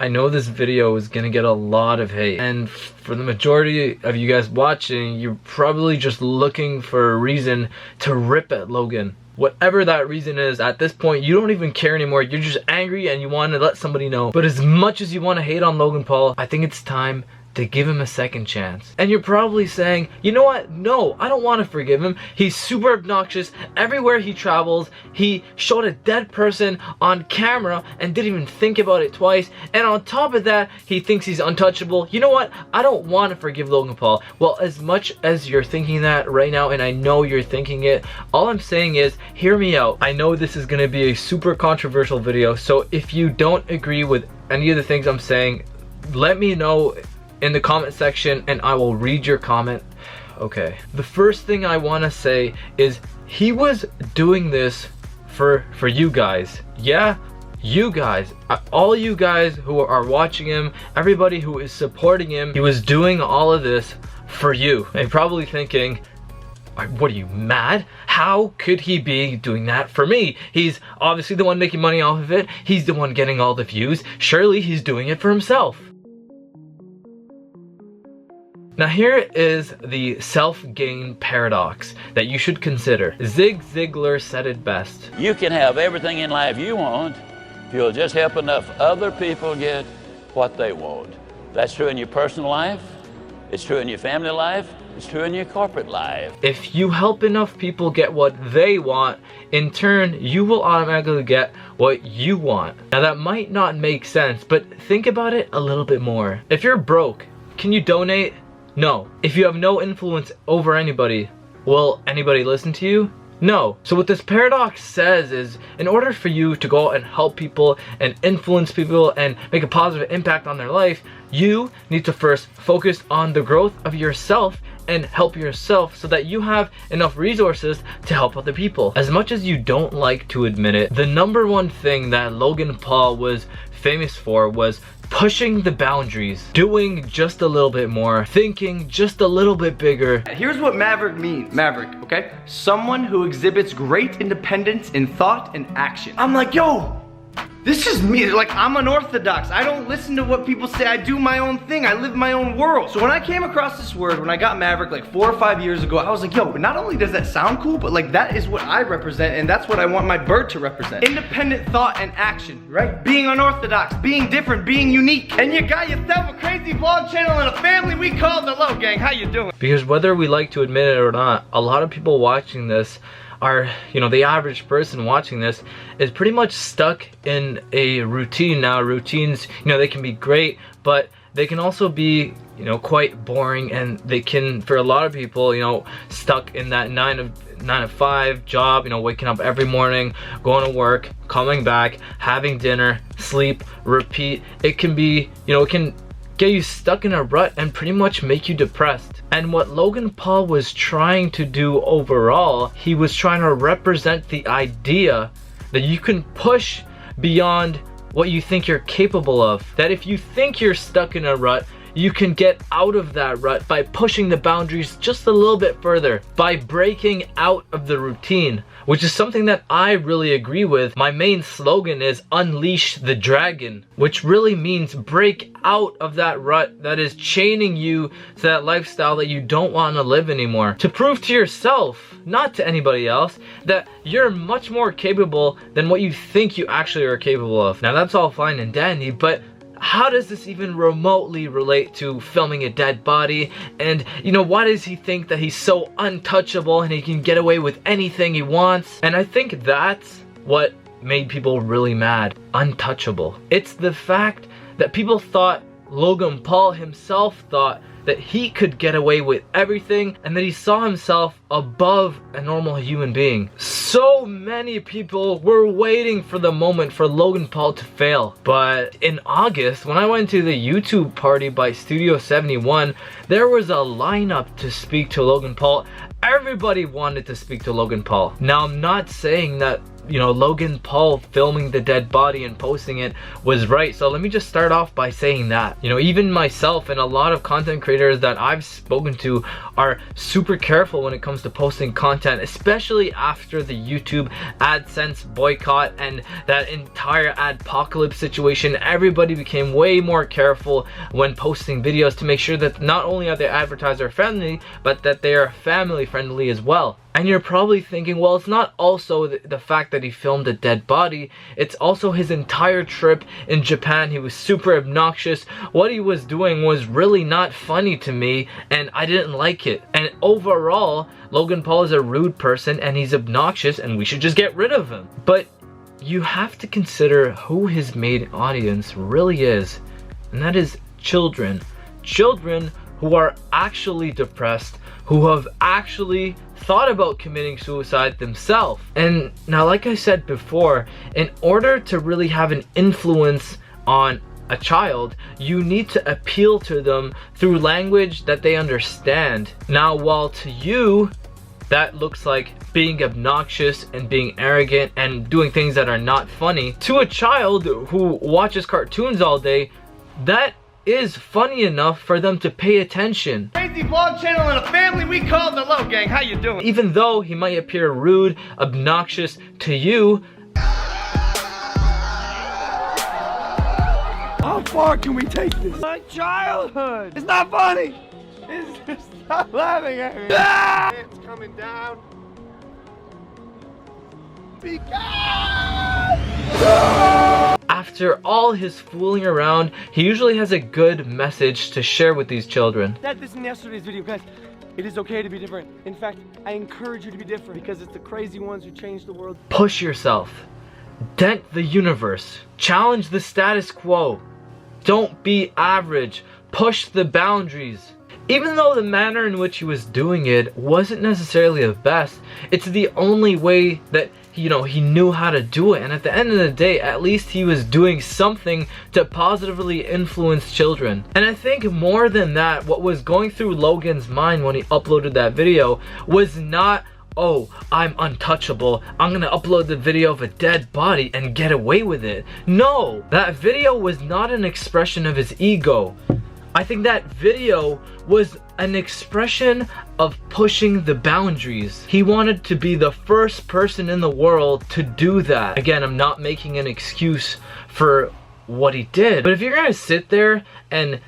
I know this video is gonna get a lot of hate, and for the majority of you guys watching, you're probably just looking for a reason to rip at Logan. Whatever that reason is, at this point, you don't even care anymore. You're just angry and you want to let somebody know. But as much as you want to hate on Logan Paul, I think it's time to give him a second chance. And you're probably saying, you know what? No, I don't want to forgive him. He's super obnoxious. Everywhere he travels, he showed a dead person on camera and didn't even think about it twice. And on top of that, he thinks he's untouchable. You know what? I don't want to forgive Logan Paul. Well, as much as you're thinking that right now, and I know you're thinking it, all I'm saying is, hear me out. I know this is going to be a super controversial video, so if you don't agree with any of the things I'm saying, let me know in the comment section and I will read your comment. Okay, the first thing I want to say is he was doing this for you guys. Yeah, you guys, all you guys who are watching him, everybody who is supporting him, he was doing all of this for you. And you're probably thinking, what are you, mad? How could he be doing that for me? He's obviously the one making money off of it. He's the one getting all the views. Surely he's doing it for himself. Now here is the self-gain paradox that you should consider. Zig Ziglar said it best. You can have everything in life you want if you'll just help enough other people get what they want. That's true in your personal life, it's true in your family life, it's true in your corporate life. If you help enough people get what they want, in turn, you will automatically get what you want. Now that might not make sense, but think about it a little bit more. If you're broke, can you donate? No. If you have no influence over anybody, will anybody listen to you? No. So what this paradox says is, in order for you to go and help people and influence people and make a positive impact on their life, you need to first focus on the growth of yourself and help yourself so that you have enough resources to help other people. As much as you don't like to admit it, the number one thing that Logan Paul was famous for was pushing the boundaries, doing just a little bit more, thinking just a little bit bigger. Here's what Maverick means. Maverick, okay? Someone who exhibits great independence in thought and action. I'm like, yo, this is me. Like, I'm unorthodox. I don't listen to what people say. I do my own thing. I live my own world. So when I came across this word, when I got Maverick like 4 or 5 years ago, I was like, yo, not only does that sound cool, but like that is what I represent, and that's what I want my bird to represent. Independent thought and action, right? Being unorthodox, being different, being unique. And you got yourself a crazy vlog channel and a family we call the Low Gang. How you doing? Because whether we like to admit it or not, a lot of people watching this are, you know, the average person watching this is pretty much stuck in a routine now. Routines, you know, they can be great, but they can also be, you know, quite boring, and they can, for a lot of people, you know, stuck in that 9 to 5 job, you know, waking up every morning, going to work, coming back, having dinner, sleep, repeat. It can be, you know, it can get you stuck in a rut and pretty much make you depressed. And what Logan Paul was trying to do overall, he was trying to represent the idea that you can push beyond what you think you're capable of. That if you think you're stuck in a rut, you can get out of that rut by pushing the boundaries just a little bit further, by breaking out of the routine, which is something that I really agree with. My main slogan is Unleash the Dragon, which really means break out of that rut that is chaining you to that lifestyle that you don't want to live anymore. To prove to yourself, not to anybody else, that you're much more capable than what you think you actually are capable of. Now that's all fine and dandy, but how does this even remotely relate to filming a dead body? And, you know, why does he think that he's so untouchable and he can get away with anything he wants? And I think that's what made people really mad. Untouchable. It's the fact that people thought, Logan Paul himself thought, that he could get away with everything and that he saw himself above a normal human being. So many people were waiting for the moment for Logan Paul to fail. But in August, when I went to the YouTube party by Studio 71, there was a lineup to speak to Logan Paul. Everybody wanted to speak to Logan Paul. Now, I'm not saying that you know, Logan Paul filming the dead body and posting it was right. So let me just start off by saying that, you know, even myself and a lot of content creators that I've spoken to are super careful when it comes to posting content, especially after the YouTube AdSense boycott and that entire adpocalypse situation. Everybody became way more careful when posting videos to make sure that not only are they advertiser friendly, but that they are family friendly as well. And you're probably thinking, well, it's not also the fact that he filmed a dead body, it's also his entire trip in Japan. He was super obnoxious. What he was doing was really not funny to me, and I didn't like it. And overall, Logan Paul is a rude person and he's obnoxious, and we should just get rid of him. But you have to consider who his main audience really is, and that is children. Children who are actually depressed, who have actually thought about committing suicide themselves. And now, like I said before, in order to really have an influence on a child, you need to appeal to them through language that they understand. Now, while to you that looks like being obnoxious and being arrogant and doing things that are not funny, to a child who watches cartoons all day, that is funny enough for them to pay attention. Crazy vlog channel and a family we call the Low Gang. How you doing? Even though he might appear rude, obnoxious to you. How far can we take this? My childhood. It's not funny. It's just stop laughing at me. Ah! It's coming down. After all his fooling around, he usually has a good message to share with these children. Said this in yesterday's video, guys. It is okay to be different. In fact, I encourage you to be different because it's the crazy ones who change the world. Push yourself. Dent the universe. Challenge the status quo. Don't be average. Push the boundaries. Even though the manner in which he was doing it wasn't necessarily the best, it's the only way that, you know, he knew how to do it. And at the end of the day, at least he was doing something to positively influence children. And I think more than that, what was going through Logan's mind when he uploaded that video was not, oh, I'm untouchable, I'm gonna upload the video of a dead body and get away with it. No, that video was not an expression of his ego. I think that video was an expression of pushing the boundaries. He wanted to be the first person in the world to do that. Again, I'm not making an excuse for what he did, but if you're gonna sit there and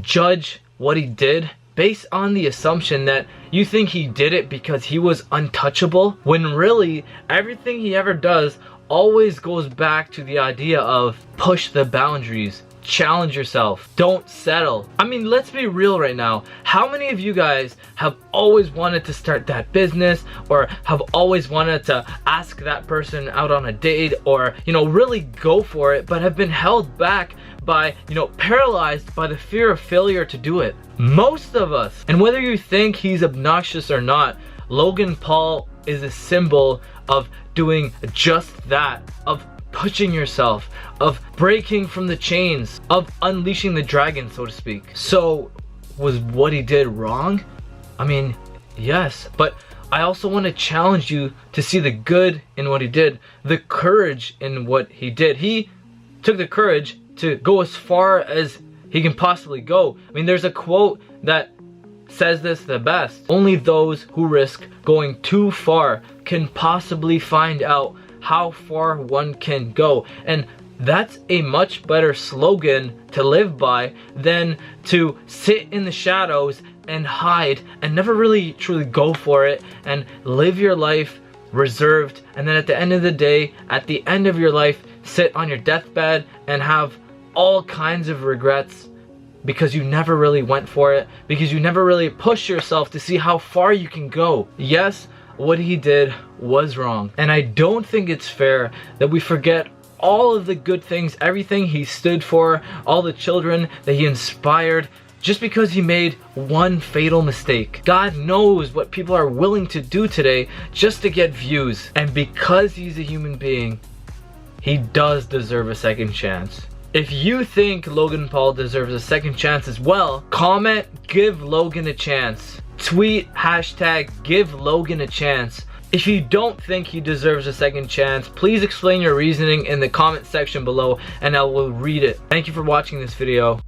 judge what he did based on the assumption that you think he did it because he was untouchable, when really everything he ever does always goes back to the idea of push the boundaries. Challenge yourself. Don't settle. I mean, let's be real right now. How many of you guys have always wanted to start that business, or have always wanted to ask that person out on a date, or, you know, really go for it, but have been held back by, you know, paralyzed by the fear of failure to do it? Most of us. And whether you think he's obnoxious or not, Logan Paul is a symbol of doing just that, of pushing yourself, of breaking from the chains, of unleashing the dragon, so to speak. So, was what he did wrong? I mean, yes, but I also want to challenge you to see the good in what he did, the courage in what he did. He took the courage to go as far as he can possibly go. I mean, there's a quote that says this the best: only those who risk going too far can possibly find out how far one can go. And that's a much better slogan to live by than to sit in the shadows and hide and never really truly go for it and live your life reserved, and then at the end of the day, at the end of your life, sit on your deathbed and have all kinds of regrets because you never really went for it, because you never really pushed yourself to see how far you can go. Yes, what he did was wrong, and I don't think it's fair that we forget all of the good things, everything he stood for, all the children that he inspired, just because he made one fatal mistake. God knows what people are willing to do today just to get views, and because he's a human being, he does deserve a second chance. If you think Logan Paul deserves a second chance as well, comment, give Logan a chance. Tweet hashtag give Logan a chance. If you don't think he deserves a second chance, please explain your reasoning in the comment section below and I will read it. Thank you for watching this video.